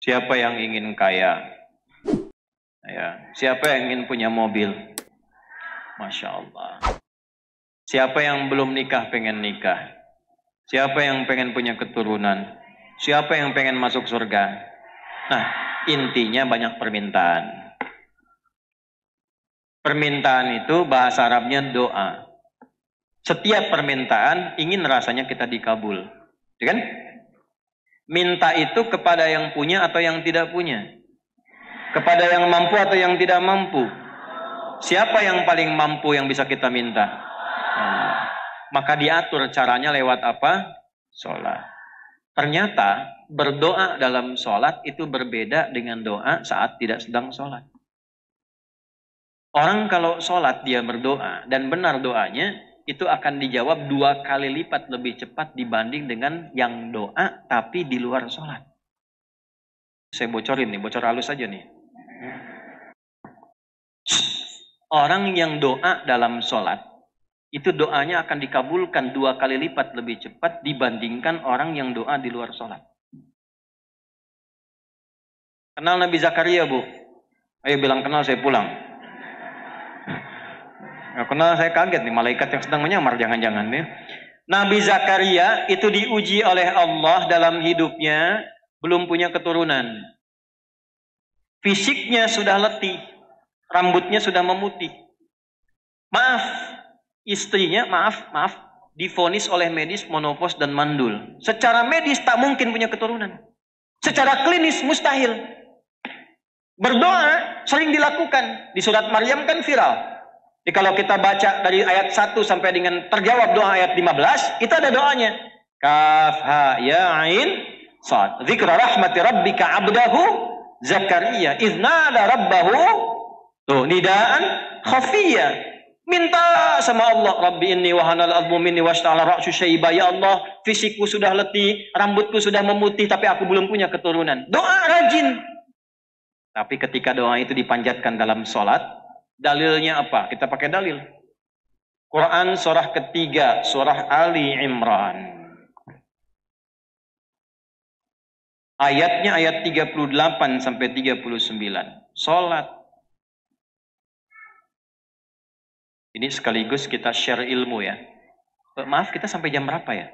Siapa yang ingin kaya? Ya. Siapa yang ingin punya mobil? Masya Allah. Siapa yang belum nikah pengen nikah? Siapa yang pengen punya keturunan? Siapa yang pengen masuk surga? Nah, intinya banyak permintaan. Permintaan itu bahasa Arabnya doa. Setiap permintaan ingin rasanya kita dikabul. Ya kan? Minta itu kepada yang punya atau yang tidak punya? Kepada yang mampu atau yang tidak mampu? Siapa yang paling mampu yang bisa kita minta? Allah. Maka diatur caranya lewat apa? Sholat. Ternyata berdoa dalam sholat itu berbeda dengan doa saat tidak sedang sholat. Orang kalau sholat dia berdoa dan benar doanya, itu akan dijawab 2 kali lipat lebih cepat dibanding dengan yang doa tapi di luar sholat. Saya bocorin nih, bocor halus aja nih. Orang yang doa dalam sholat, itu doanya akan dikabulkan 2 kali lipat lebih cepat dibandingkan orang yang doa di luar sholat. Kenal Nabi Zakaria, Bu? Ayo bilang kenal, saya pulang. Kenal, saya kaget nih, malaikat yang sedang menyamar jangan-jangan nih. Nabi Zakaria itu diuji oleh Allah dalam hidupnya, belum punya keturunan. Fisiknya sudah letih, rambutnya sudah memutih. Maaf, istrinya, maaf, divonis oleh medis monopos dan mandul. Secara medis tak mungkin punya keturunan. Secara klinis mustahil. Berdoa sering dilakukan. Di surat Maryam kan viral. Jadi kalau kita baca dari ayat 1 sampai dengan terjawab doa ayat 15, itu ada doanya. Kaf ha ya ain sad. Dzikra rahmati rabbika 'abdahu Zakaria iznada rabbahu. Tuh, nidaan khafiyya. Minta sama Allah, Rabbi inni wahanal admu minni washta'ala ra'su syaiba. Ya Allah, fisikku sudah letih, rambutku sudah memutih, tapi aku belum punya keturunan. Doa rajin. Tapi ketika doa itu dipanjatkan dalam sholat, dalilnya apa? Kita pakai dalil. Quran surah ketiga, surah Ali Imran. Ayatnya ayat 38 sampai 39. Sholat. Ini sekaligus kita share ilmu ya. Maaf, kita sampai jam berapa ya?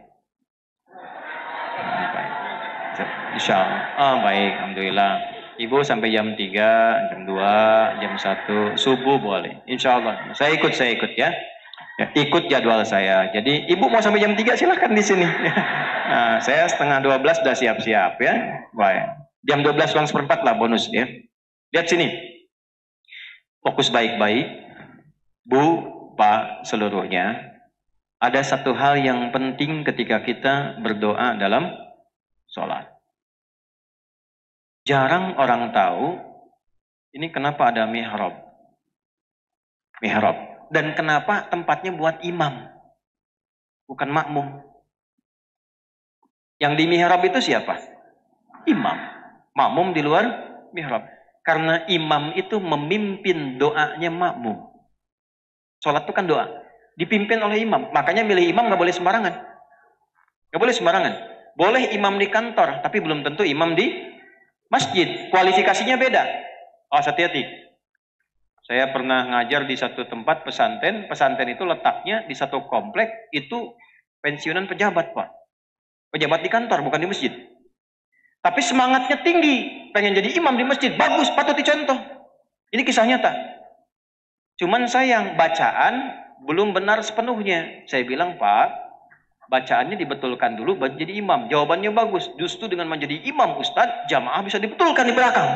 Insya Allah. Baik, alhamdulillah. Ibu sampai jam 3, jam 2, jam 1, subuh boleh. Insya Allah. Saya ikut ya. Ikut jadwal saya. Jadi ibu mau sampai jam 3 silahkan di sini. Nah, saya setengah 12 sudah siap-siap ya. Baik. Jam 12 kurang seperempat lah bonus ya. Lihat sini. Fokus baik-baik. Bu, Pak, seluruhnya. Ada satu hal yang penting ketika kita berdoa dalam sholat. Jarang orang tahu ini kenapa ada mihrab. Dan kenapa tempatnya buat imam, bukan makmum. Yang di mihrab itu siapa? Imam. Makmum di luar mihrab. Karena imam itu memimpin doanya makmum. Sholat itu kan doa. Dipimpin oleh imam. Makanya milih imam nggak boleh sembarangan. Nggak boleh sembarangan. Boleh imam di kantor, tapi belum tentu imam di masjid. Kualifikasinya beda. Oh, hati-hati. Saya pernah ngajar di satu tempat pesantren. Pesantren itu letaknya di satu komplek. Itu pensiunan pejabat, Pak. Pejabat di kantor, bukan di masjid. Tapi semangatnya tinggi. Pengen jadi imam di masjid. Bagus, patut dicontoh. Ini kisah nyata. Cuman sayang, bacaan belum benar sepenuhnya. Saya bilang, Pak, bacaannya dibetulkan dulu baru jadi imam. Jawabannya bagus. Justru dengan menjadi imam Ustadz, jamaah bisa dibetulkan di belakang.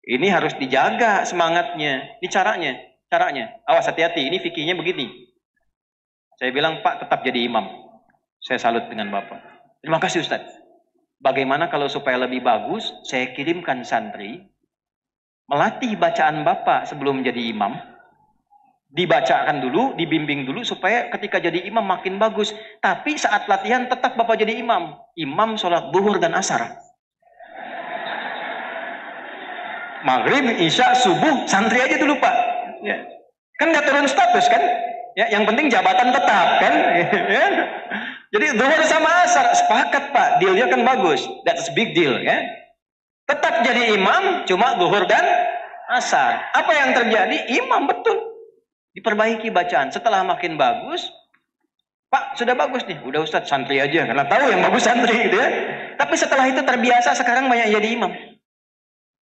Ini harus dijaga semangatnya. Ini caranya. Awas, hati-hati. Ini fikihnya begini. Saya bilang, Pak, tetap jadi imam. Saya salut dengan Bapak. Terima kasih Ustadz. Bagaimana kalau supaya lebih bagus, saya kirimkan santri melatih bacaan Bapak sebelum jadi imam. Dibacakan dulu, dibimbing dulu supaya ketika jadi imam makin bagus. Tapi saat latihan tetap Bapak jadi imam. Imam sholat zuhur dan asar. Maghrib, isya, subuh, santri aja dulu Pak. Ya. Kan nggak turun status kan? Ya, yang penting jabatan tetap kan? Ya. Jadi zuhur sama asar sepakat Pak, dealnya kan bagus. That's a big deal ya. Tetap jadi imam, cuma zuhur dan asar. Apa yang terjadi? Imam betul. Diperbaiki bacaan. Setelah makin bagus, Pak sudah bagus nih, udah Ustadz santri aja karena tahu yang bagus santri gitu ya. Tapi setelah itu terbiasa sekarang banyak jadi imam.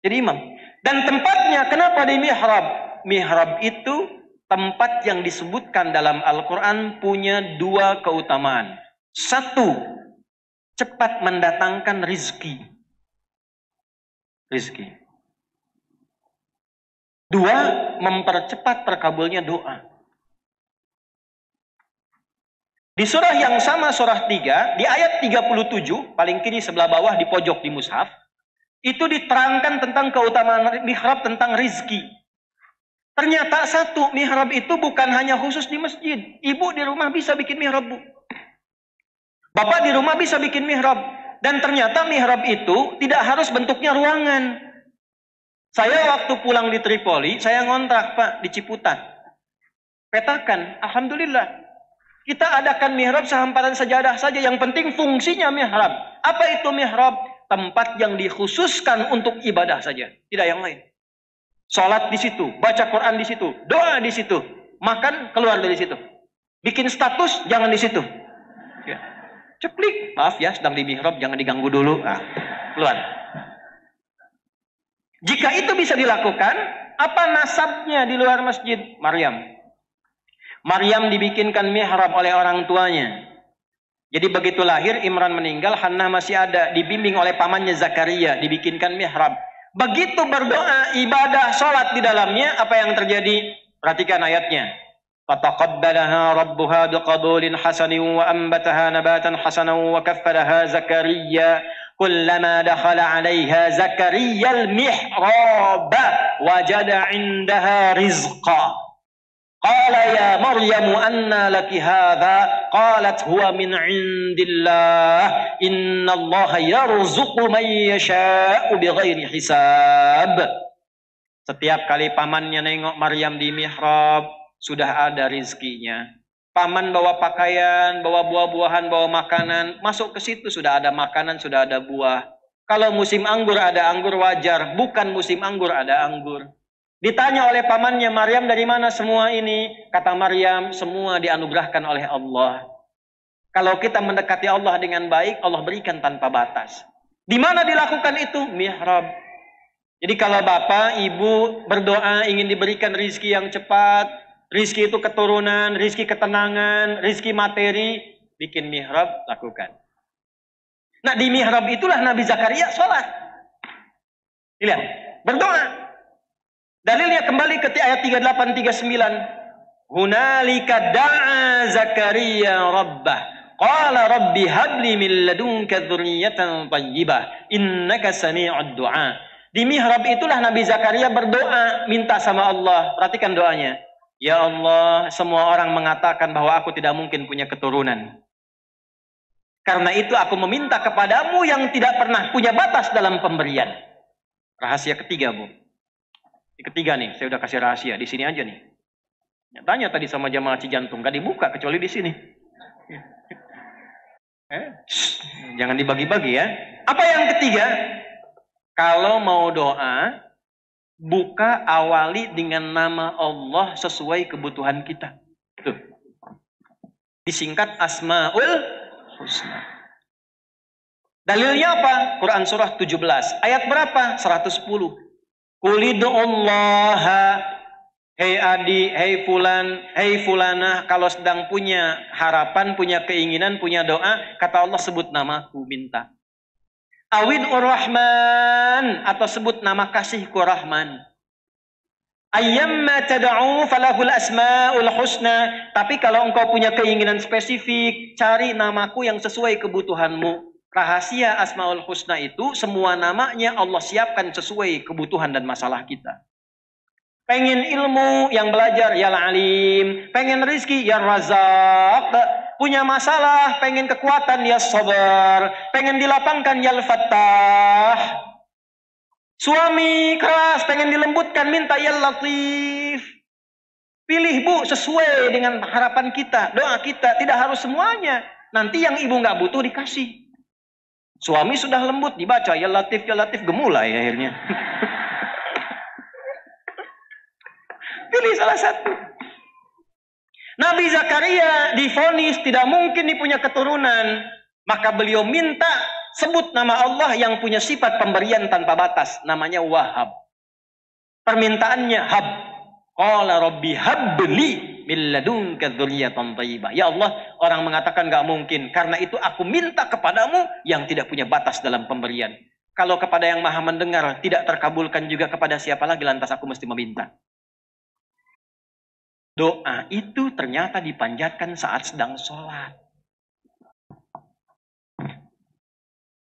Jadi imam. Dan tempatnya kenapa di mihrab? Mihrab itu tempat yang disebutkan dalam Al-Quran punya dua keutamaan. Satu, cepat mendatangkan rizki. Rizki. Dua, mempercepat terkabulnya doa. Di surah yang sama, surah 3, di ayat 37, paling kiri sebelah bawah di pojok di mushaf, itu diterangkan tentang keutamaan mihrab, tentang rizki. Ternyata satu, mihrab itu bukan hanya khusus di masjid. Ibu di rumah bisa bikin mihrab, Bu. Bapak di rumah bisa bikin mihrab. Dan ternyata mihrab itu tidak harus bentuknya ruangan. Saya waktu pulang di Tripoli, saya ngontrak Pak di Ciputat. Petakan, alhamdulillah. Kita adakan mihrab sehamparan sajadah saja. Yang penting fungsinya mihrab. Apa itu mihrab? Tempat yang dikhususkan untuk ibadah saja. Tidak yang lain. Sholat di situ, baca Quran di situ, doa di situ, makan keluar dari situ. Bikin status jangan di situ. Ya. Ceplik, maaf ya, sedang di mihrab, jangan diganggu dulu. Nah, keluar. Jika itu bisa dilakukan, apa nasabnya di luar masjid? Maryam. Maryam dibikinkan mihrab oleh orang tuanya. Jadi begitu lahir, Imran meninggal, Hannah masih ada, dibimbing oleh pamannya Zakaria, dibikinkan mihrab. Begitu berdoa, ibadah, sholat di dalamnya, apa yang terjadi? Perhatikan ayatnya. Fataqabbalaha rabbuha biqabulin hasanin wa ambataha nabatan hasanan wa kaffalaha Zakaria. Kullama dakhala 'alaiha Zakaria al-mihrab wajada 'indaha rizqa. Qala ya Maryam anna laki hadha? Qalat huwa min 'indillah. Innallaha yarzuqu man yasha'u bighairi hisab. Setiap kali pamannya nengok Maryam di mihrab, sudah ada rizkinya. Paman bawa pakaian, bawa buah-buahan, bawa makanan, masuk ke situ sudah ada makanan, sudah ada buah. Kalau musim anggur ada anggur wajar, bukan musim anggur ada anggur. Ditanya oleh pamannya, Maryam dari mana semua ini? Kata Maryam, semua dianugerahkan oleh Allah. Kalau kita mendekati Allah dengan baik, Allah berikan tanpa batas. Di mana dilakukan itu? Mihrab. Jadi kalau bapak, ibu berdoa ingin diberikan rizki yang cepat, rizki itu keturunan, rizki ketenangan, rizki materi, bikin mihrab, lakukan. Nah di mihrab itulah Nabi Zakaria sholat. Lihat, berdoa. Dalilnya kembali ke ayat 38-39. Hunalika da'a Zakaria rabbah. Qala rabbi habli min ladunka dzurriyyatan thayyibah. Innaka sami'ud du'a. Di mihrab itulah Nabi Zakaria berdoa, minta sama Allah. Perhatikan doanya. Ya Allah, semua orang mengatakan bahwa aku tidak mungkin punya keturunan. Karena itu aku meminta kepadamu yang tidak pernah punya batas dalam pemberian. Rahasia ketiga, Bu. Yang ketiga nih, saya udah kasih rahasia. Di sini aja nih. Tanya tadi sama jamaah Cijantung, gak dibuka kecuali di sini. Jangan dibagi-bagi ya. Apa yang ketiga? Kalau mau doa, buka awali dengan nama Allah sesuai kebutuhan kita. Tuh. Disingkat Asmaul Husna. Dalilnya apa? Quran surah 17. Ayat berapa? 110. Qulidu'ullaha, hei adi, hei fulan, hei fulanah, kalau sedang punya harapan, punya keinginan, punya doa, kata Allah sebut namaku, minta. Awid'ur Rahman, atau sebut nama kasihku Rahman. Ayyamma tad'u falahul asma'ul husna. Tapi kalau engkau punya keinginan spesifik, cari namaku yang sesuai kebutuhanmu. Rahasia Asmaul Husna itu semua namanya Allah siapkan sesuai kebutuhan dan masalah kita. Pengen ilmu yang belajar ya Alim, pengen rizki ya Razak, punya masalah, pengen kekuatan ya Sabar, pengen dilapangkan ya Fattah. Suami keras pengen dilembutkan minta ya Latif. Pilih Bu sesuai dengan harapan kita, doa kita, tidak harus semuanya. Nanti yang ibu nggak butuh dikasih. Suami sudah lembut, dibaca ya Latif gemulai akhirnya. Pilih salah satu. Nabi Zakaria divonis tidak mungkin dipunya keturunan, maka beliau minta sebut nama Allah yang punya sifat pemberian tanpa batas, namanya Wahhab. Permintaannya hab. Qala rabbi habli min ladunka dzurriyyatan thayyibah. Ya Allah, orang mengatakan nggak mungkin, karena itu aku minta kepadamu yang tidak punya batas dalam pemberian. Kalau kepada yang Maha mendengar tidak terkabulkan juga, kepada siapa lagi lantas aku mesti meminta? Doa itu ternyata dipanjatkan saat sedang sholat.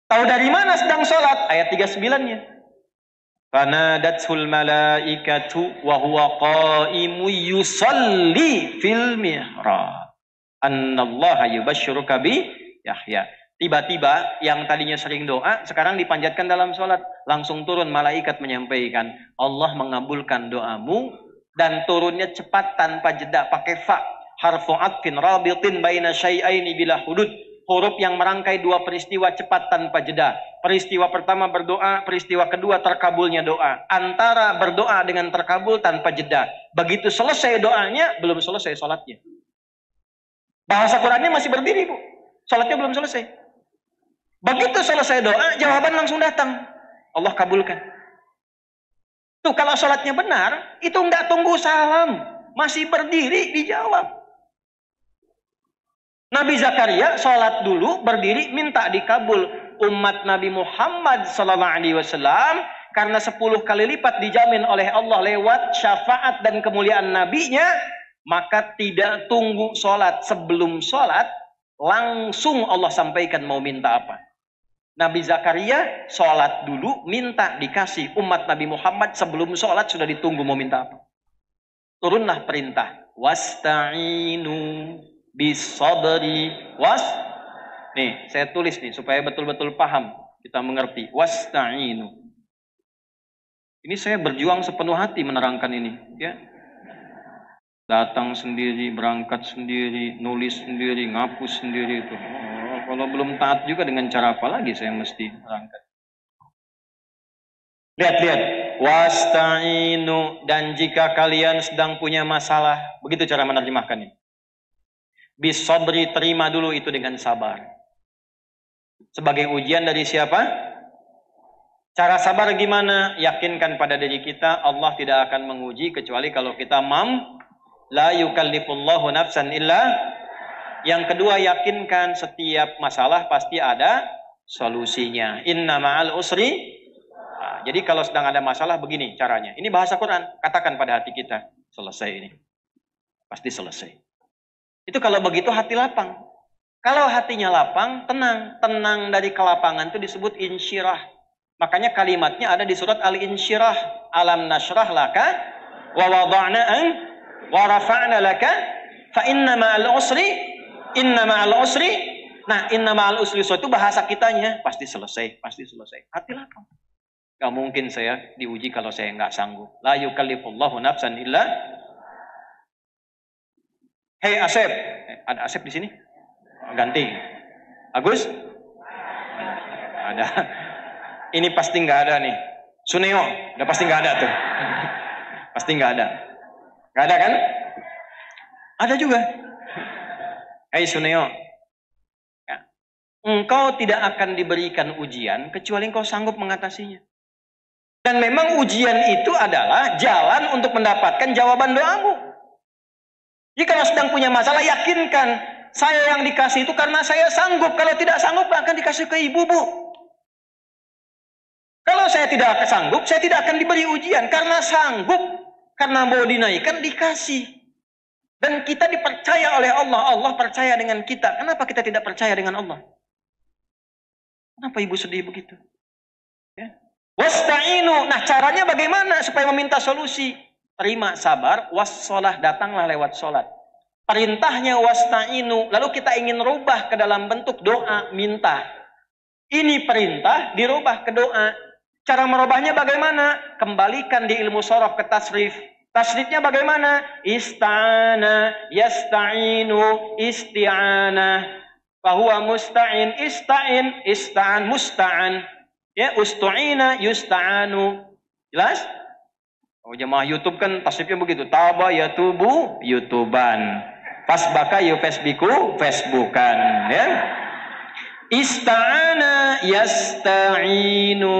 Tahu dari mana sedang sholat? Ayat 39-nya. Fanadatul malaikatu wa huwa qaimu yusalli fil mihrab. Annallaha yubashshiruka bi Yahya. Tiba-tiba yang tadinya sering doa sekarang dipanjatkan dalam sholat. Langsung turun malaikat menyampaikan, Allah mengabulkan doamu. Dan turunnya cepat tanpa jeda, pakai fa, harfu atfin rabitin baina syai'aini bila hudud. Huruf yang merangkai dua peristiwa cepat tanpa jeda. Peristiwa pertama berdoa, peristiwa kedua terkabulnya doa. Antara berdoa dengan terkabul tanpa jeda. Begitu selesai doanya, belum selesai sholatnya. Bahasa Qurannya masih berdiri, Bu. Sholatnya belum selesai. Begitu selesai doa, jawaban langsung datang. Allah kabulkan. Tuh, kalau sholatnya benar, itu nggak tunggu salam. Masih berdiri, dijawab. Nabi Zakaria sholat dulu, berdiri, minta dikabul. Umat Nabi Muhammad SAW, karena 10 kali lipat dijamin oleh Allah lewat syafaat dan kemuliaan nabinya, maka tidak tunggu sholat. Sebelum sholat, langsung Allah sampaikan mau minta apa. Nabi Zakaria sholat dulu, minta dikasih. Umat Nabi Muhammad sebelum sholat sudah ditunggu mau minta apa. Turunlah perintah. Wasta'inu bisabri Nih, saya tulis nih supaya betul-betul paham. Kita mengerti. Wasta'inu. Ini saya berjuang sepenuh hati menerangkan ini. Ya. Datang sendiri, berangkat sendiri, nulis sendiri, ngapus sendiri itu. Kalau belum taat juga dengan cara apa lagi saya mesti terangkan. Lihat. Wasta'inu, dan jika kalian sedang punya masalah. Begitu cara menerjemahkannya. Bisabri, terima dulu itu dengan sabar. Sebagai ujian dari siapa? Cara sabar gimana? Yakinkan pada diri kita, Allah tidak akan menguji kecuali kalau kita la yukallifullahu nafsan illa. Yang kedua, yakinkan setiap masalah pasti ada solusinya. Inna ma'al usri. Nah, jadi kalau sedang ada masalah begini caranya. Ini bahasa Quran. Katakan pada hati kita, selesai ini. Pasti selesai. Itu kalau begitu hati lapang. Kalau hatinya lapang, tenang. Tenang dari kelapangan itu disebut insyirah. Makanya kalimatnya ada di surat Al-Insyirah. Alam nashrah laka wa wada'na wa rafa'na laka fa inna ma'al usri. Inna ma'al usri. Nah, inna ma'al usri itu bahasa kitanya. Pasti selesai. Hati lapang. Gak mungkin saya diuji kalau saya nggak sanggup. La yukallifullahu nafsan illa. Hei Asep. Ada Asep di sini? Ganti. Agus? Ada. Ini pasti nggak ada nih. Suneo. Udah pasti nggak ada tuh. Pasti nggak ada. Nggak ada kan? Ada juga. Hai Suneo, ya. Engkau tidak akan diberikan ujian kecuali engkau sanggup mengatasinya. Dan memang ujian itu adalah jalan untuk mendapatkan jawaban doamu. Jika kalau sedang punya masalah, yakinkan saya yang dikasih itu karena saya sanggup. Kalau tidak sanggup akan dikasih ke ibu, Bu. Kalau saya tidak sanggup, saya tidak akan diberi ujian. Karena sanggup, karena mau dinaikkan, dikasih. Dan kita dipercaya oleh Allah. Allah percaya dengan kita. Kenapa kita tidak percaya dengan Allah? Kenapa ibu sedih begitu? Ya. Wasta'inu. Nah, caranya bagaimana supaya meminta solusi? Terima, sabar. Wassalah, datanglah lewat sholat. Perintahnya wasta'inu. Lalu kita ingin rubah ke dalam bentuk doa, minta. Ini perintah dirubah ke doa. Cara merubahnya bagaimana? Kembalikan di ilmu sorof ke tasrif. Tasrifnya bagaimana? Ista'ana, yasta'inu, isti'anah. Fahuwa musta'in, ista'an musta'an. Ya, ustu'ina yusta'anu. Jelas? Oh, jemaah YouTube kan tasrifnya begitu. Taba yatubu YouTuban. Fasbaka yufasbiku Facebookan, ya. Ista'ana yasta'inu.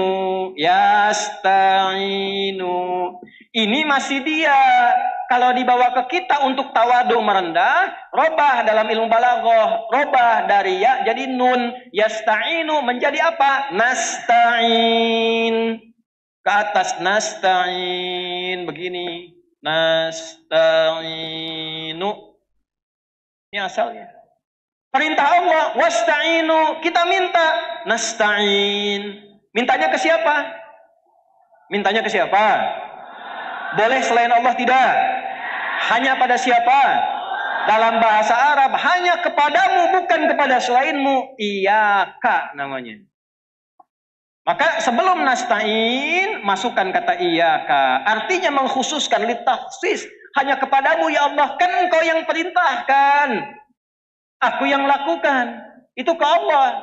Ini masih dia. Kalau dibawa ke kita untuk tawadu merendah, robah dalam ilmu balaghah, robah dari ya jadi nun, yasta'inu menjadi apa? Nasta'in. Ke atas nasta'in begini. Nasta'inu. Ini asalnya. Perintah Allah, wasta'inu, kita minta, nasta'in. Mintanya ke siapa? Mintanya ke siapa? Boleh selain Allah tidak? Hanya pada siapa? Dalam bahasa Arab, hanya kepadamu, bukan kepada selainmu. Iyaka namanya. Maka sebelum nasta'in, masukkan kata iyaka. Artinya mengkhususkan, litakhsis. Hanya kepadamu ya Allah, kan engkau yang perintahkan. Aku yang lakukan. Itu ke Allah.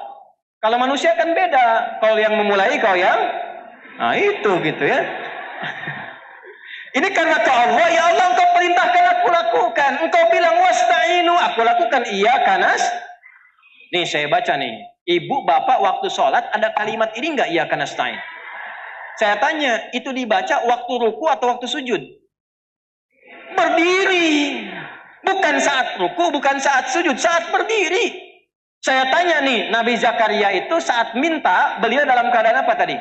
Kalau manusia kan beda. Kau yang memulai, kau yang... Nah itu gitu ya. Ini karena ke Allah, ya Allah engkau perintahkan aku lakukan. Engkau bilang wasta'inu, aku lakukan. Iya kanas. Nih saya baca nih. Ibu bapak waktu sholat ada kalimat ini enggak? Iya kanas nasta'in. Saya tanya, itu dibaca waktu ruku atau waktu sujud? Berdiri. Bukan saat ruku, bukan saat sujud, saat berdiri. Saya tanya nih, Nabi Zakaria itu saat minta, beliau dalam keadaan apa tadi?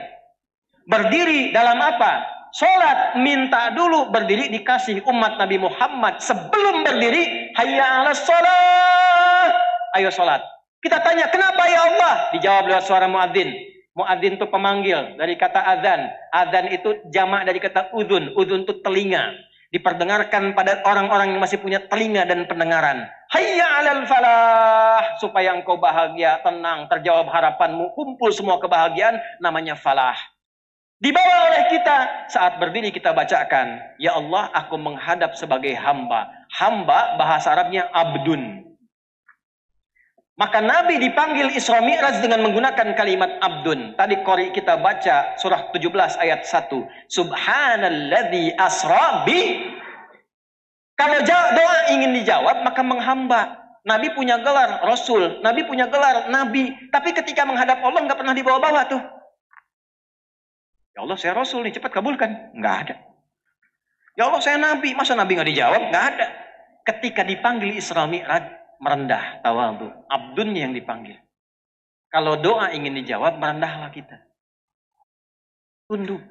Berdiri dalam apa? Sholat, minta dulu, berdiri dikasih umat Nabi Muhammad. Sebelum berdiri, hayya ala sholat. Ayo sholat. Kita tanya, kenapa ya Allah? Dijawab lewat suara muadzin. Muadzin itu pemanggil, dari kata adzan. Adzan itu jamak dari kata udhun. Udhun itu telinga. Diperdengarkan pada orang-orang yang masih punya telinga dan pendengaran. Hayya alal falah. Supaya engkau bahagia, tenang, terjawab harapanmu, kumpul semua kebahagiaan, namanya falah. Dibawa oleh kita, saat berdiri kita bacakan, ya Allah aku menghadap sebagai hamba. Hamba bahasa Arabnya abdun. Maka Nabi dipanggil Isra Mi'raj dengan menggunakan kalimat abdun. Tadi qori kita baca surah 17 ayat 1. Subhanalladzi asra bi. Kalau doa ingin dijawab maka menghamba. Nabi punya gelar Rasul, Nabi punya gelar Nabi. Tapi ketika menghadap Allah nggak pernah dibawa-bawa tuh. Ya Allah saya Rasul nih, cepat kabulkan. Nggak ada. Ya Allah saya Nabi, masa Nabi nggak dijawab? Nggak ada. Ketika dipanggil Isra Mi'raj, merendah, tawadhu. Abdun yang dipanggil. Kalau doa ingin dijawab, merendahlah kita. Tunduk.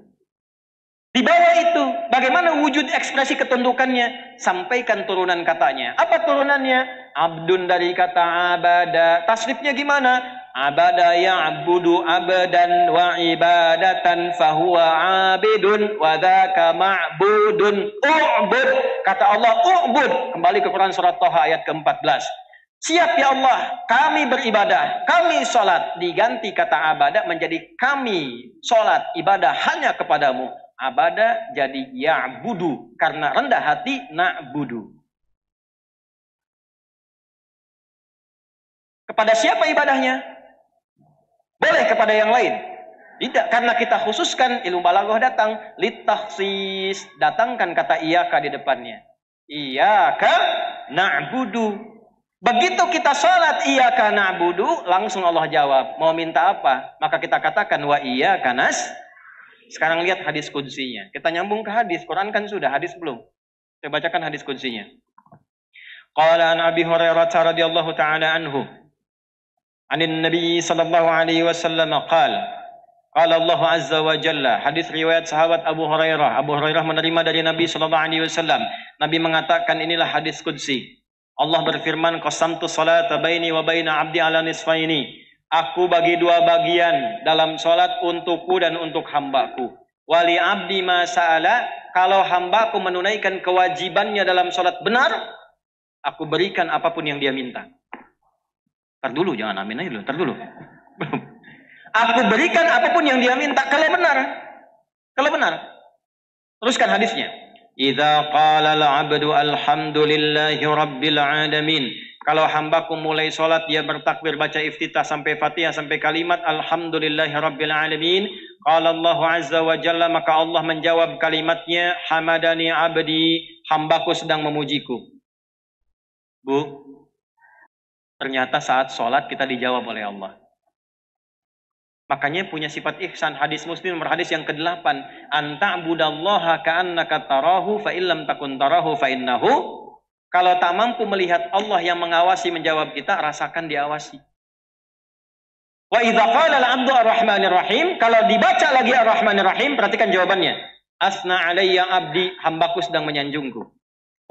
Di bawah itu, bagaimana wujud ekspresi ketundukannya? Sampaikan turunan katanya. Apa turunannya? Abdun dari kata abada. Tasrifnya gimana? Abada ya'budu abadan wa ibadatan fahuwa abidun wa dhaka ma'budun u'bud. Kata Allah u'bud. Kembali ke Quran surat Thaha ayat ke-14. Siap ya Allah, kami beribadah, kami sholat. Diganti kata abadah menjadi kami sholat, ibadah hanya kepadamu. Abadah jadi ya'budu. Karena rendah hati, na'budu. Kepada siapa ibadahnya? Boleh kepada yang lain. Tidak, karena kita khususkan ilmu balaghah datang. Litakhsis, datangkan kata iyaka di depannya. Iyaka na'budu. Begitu kita sholat iyaka na'budu, langsung Allah jawab. Mau minta apa? Maka kita katakan wa iyaka nas. Sekarang lihat hadis qudsinya. Kita nyambung ke hadis. Quran kan sudah, hadis belum. Saya bacakan hadis qudsinya. Qala an Abi Hurairah radhiyallahu ta'ala anhu. Anin Nabi sallallahu alaihi wasallam qala. Qala Allah azza wa jalla. Hadis riwayat sahabat Abu Hurairah. Abu Hurairah menerima dari Nabi sallallahu alaihi wasallam. Nabi mengatakan inilah hadis qudsi. Allah berfirman, qasamtu salata baini wa baina abdi ala nisfaini. Aku bagi dua bagian dalam salat untukku dan untuk hambaku. Wali abdi ma sa'ala, kalau hambaku menunaikan kewajibannya dalam salat benar, aku berikan apapun yang dia minta. Ntar dulu, jangan amin aja dulu, ntar dulu. Aku berikan apapun yang dia minta kalau benar. Kalau benar. Teruskan hadisnya. Idza qala al-'abdu alhamdulillahi rabbil alamin. Kalau hambaku mulai sholat, dia bertakbir baca iftitah sampai fatihah sampai kalimat Alhamdulillahi Rabbil Alamin. Qala Allah Azza wa Jalla, maka Allah menjawab kalimatnya, Hamadani abdi, hambaku sedang memujiku. Bu, ternyata saat sholat kita dijawab oleh Allah. Makanya punya sifat ihsan. Hadis Muslim nomor hadis yang ke-8. Anta'budallaha ka'annaka tarahu fa illam takun tarahu fa innahu. Kalau tak mampu melihat Allah yang mengawasi menjawab kita, rasakan diawasi. Wa idza qala al-'abdu ar-rahmanir rahim, kalau dibaca lagi ar-rahmanir rahim, perhatikan jawabannya. Asna alayya abdi, hambaku sedang menyanjungku.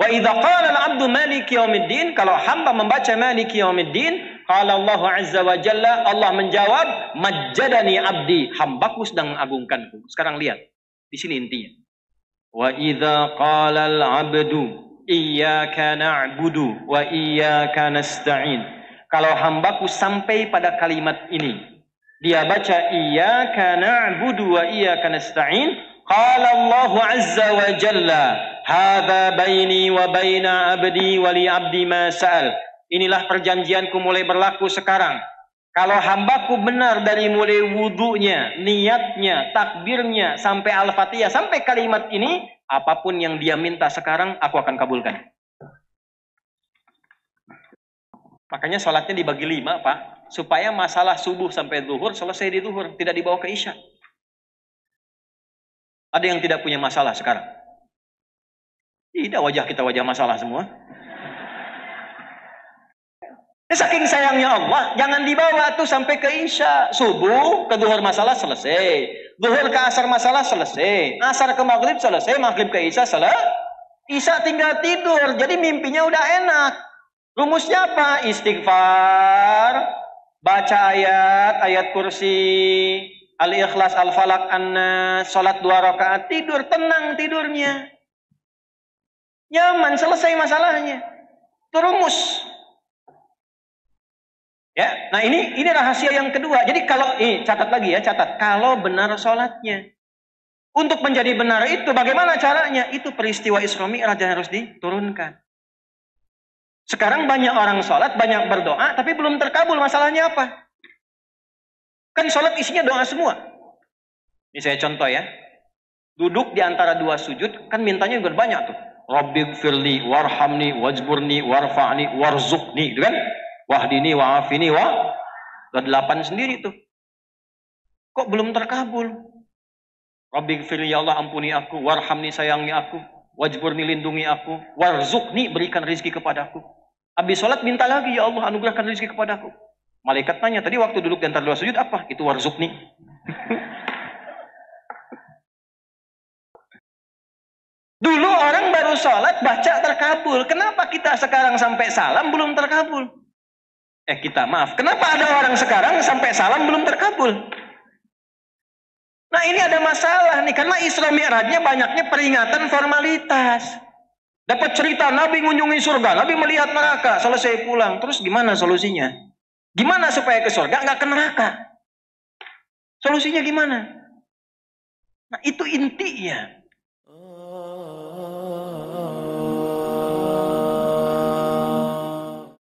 Wa idza qala al-'abdu maliki yaumiddin, kalau hamba membaca maliki yaumiddin, qala Allah azza wa jalla, Allah menjawab majjadani abdi, hambaku sedang mengagungkanku. Sekarang lihat, di sini intinya. Wa idza qala al-'abdu iyyaka na'budu wa iyyaka nasta'in. Kalau hambaku sampai pada kalimat ini, dia baca iyyaka na'budu wa iyyaka nasta'in, qala Allah azza wa jalla, hadza baini wa baina abdi wa li abdi ma sa'al. Inilah perjanjianku mulai berlaku sekarang. Kalau hambaku benar dari mulai wudunya, niatnya, takbirnya, sampai Al-Fatihah, sampai kalimat ini, apapun yang dia minta sekarang, aku akan kabulkan. Makanya sholatnya dibagi 5, Pak. Supaya masalah subuh sampai zuhur selesai di zuhur, tidak dibawa ke isya. Ada yang tidak punya masalah sekarang? Tidak, wajah kita wajah masalah semua. Saking sayangnya Allah, jangan dibawa tuh sampai ke isya. Subuh ke zuhur masalah selesai. Zuhur ke asar masalah selesai. Asar ke maghrib selesai. Maghrib ke isya selesai. Isya tinggal tidur. Jadi mimpinya udah enak. Rumusnya apa? Istighfar, baca ayat kursi, Al-Ikhlas, Al-Falaq, An-Nas, salat 2 rakaat, tidur, tenang tidurnya. Nyaman, selesai masalahnya. Itu rumus. Ya, nah ini rahasia yang kedua. Jadi kalau catat lagi ya, catat. Kalau benar sholatnya, untuk menjadi benar itu bagaimana caranya? Itu peristiwa Isra Mi'raj yang harus diturunkan. Sekarang banyak orang sholat, banyak berdoa, tapi belum terkabul. Masalahnya apa? Kan sholat isinya doa semua. Ini saya contoh ya. Duduk di antara 2 sujud, kan mintanya juga banyak tuh. Rabbighfirli warhamni wajburni warfa'ni warzuqni, gitu kan? Wahdini wa'afini wa 8 sendiri tuh. Kok belum terkabul? Rabbighfirli, ya Allah ampuni aku, warhamni sayangi aku, wajburni lindungi aku, warzuqni berikan rizki kepadaku. Habis sholat minta lagi, ya Allah anugerahkan rizki kepadaku. Malaikat tanya, tadi waktu duduk di antara 2 sujud apa? Itu warzuqni. Dulu orang baru sholat baca terkabul. Kenapa kita sekarang sampai salam belum terkabul? Kenapa ada orang sekarang sampai salam belum terkabul? Nah ini ada masalah nih, karena Isra Mi'rajnya banyaknya peringatan formalitas. Dapat cerita Nabi mengunjungi surga, Nabi melihat neraka, selesai pulang. Terus gimana solusinya? Gimana supaya ke surga, nggak ke neraka? Solusinya gimana? Nah itu intinya.